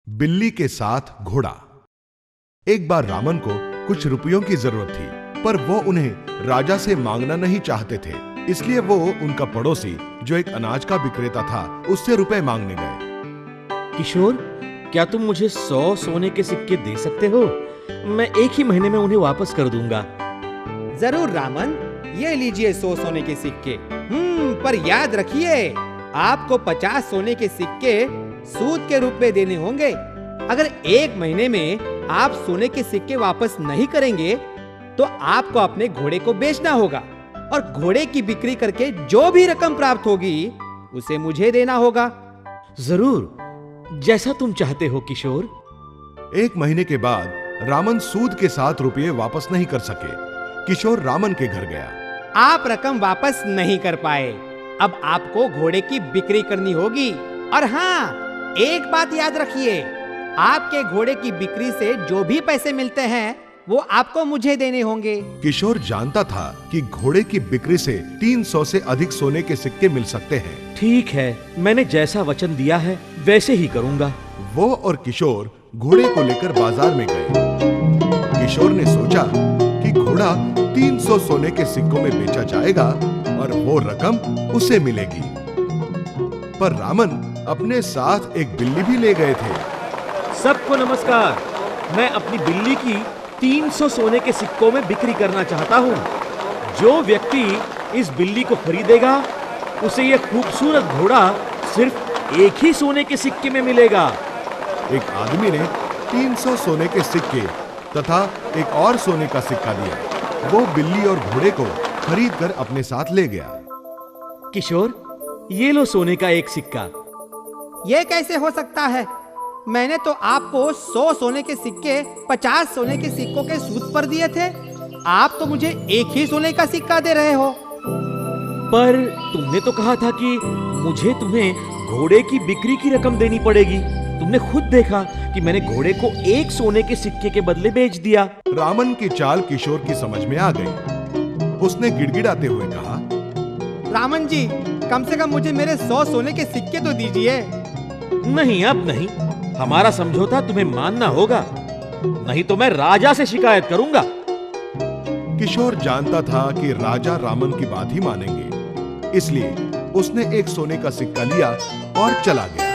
बिल्ली के साथ घोड़ा। एक बार रामन को कुछ रुपयों की जरूरत थी, पर वो उन्हें राजा से मांगना नहीं चाहते थे। इसलिए वो उनका पड़ोसी, जो एक अनाज का विक्रेता था, उससे रुपए मांगने गए। किशोर, क्या तुम मुझे 100 सोने के सिक्के दे सकते हो? मैं एक ही महीने में उन्हें वापस कर दूंगा। जरूर रामन, ये लीजिए 100 सोने के सिक्के। पर याद रखिए, आपको 50 सोने के सिक्के सूद के रूप में देने होंगे। अगर एक महीने में आप सोने के सिक्के वापस नहीं करेंगे तो आपको अपने घोड़े को बेचना होगा, और घोड़े की बिक्री करके जो भी रकम प्राप्त होगी उसे मुझे देना होगा। जरूर, जैसा तुम चाहते हो किशोर। एक महीने के बाद रामन सूद के साथ रुपये वापस नहीं कर सके। किशोर रामन के घर गया। आप रकम वापस नहीं कर पाए। अब आपको घोड़े की बिक्री करनी होगी। और हाँ, एक बात याद रखिए, आपके घोड़े की बिक्री से जो भी पैसे मिलते हैं वो आपको मुझे देने होंगे। किशोर जानता था कि घोड़े की बिक्री से 300 से अधिक सोने के सिक्के मिल सकते हैं। ठीक है, मैंने जैसा वचन दिया है वैसे ही करूंगा। वो और किशोर घोड़े को लेकर बाजार में गए। किशोर ने सोचा कि घोड़ा 300 सोने के सिक्कों में बेचा जाएगा और वो रकम उसे मिलेगी। पर रामन अपने साथ एक बिल्ली भी ले गए थे। सबको नमस्कार। मैं अपनी बिल्ली की 300 सोने के सिक्कों में बिक्री करना चाहता हूँ। जो व्यक्ति इस बिल्ली को खरीदेगा उसे यह खूबसूरत घोड़ा सिर्फ एक ही सोने के सिक्के में मिलेगा। एक आदमी ने 300 सोने के सिक्के तथा एक और सोने का सिक्का दिया। वो बिल्ली और घोड़े को खरीद कर अपने साथ ले गया। किशोर, ये लो सोने का एक सिक्का। ये कैसे हो सकता है? मैंने तो आपको 100 सोने के सिक्के 50 सोने के सिक्कों के सूद पर दिए थे। आप तो मुझे एक ही सोने का सिक्का दे रहे हो। पर तुमने तो कहा था कि मुझे तुम्हें घोड़े की बिक्री की रकम देनी पड़ेगी। तुमने खुद देखा कि मैंने घोड़े को एक सोने के सिक्के के बदले बेच दिया। रामन की चाल किशोर की समझ में आ गई। उसने गिड़गिड़ाते हुए कहा, रामन जी, कम से कम मुझे मेरे 100 सोने के सिक्के तो दीजिए। नहीं, अब नहीं। हमारा समझौता तुम्हें मानना होगा, नहीं तो मैं राजा से शिकायत करूंगा। किशोर जानता था कि राजा रामन की बात ही मानेंगे, इसलिए उसने एक सोने का सिक्का लिया और चला गया।